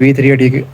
V380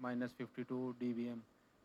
-52 dBm.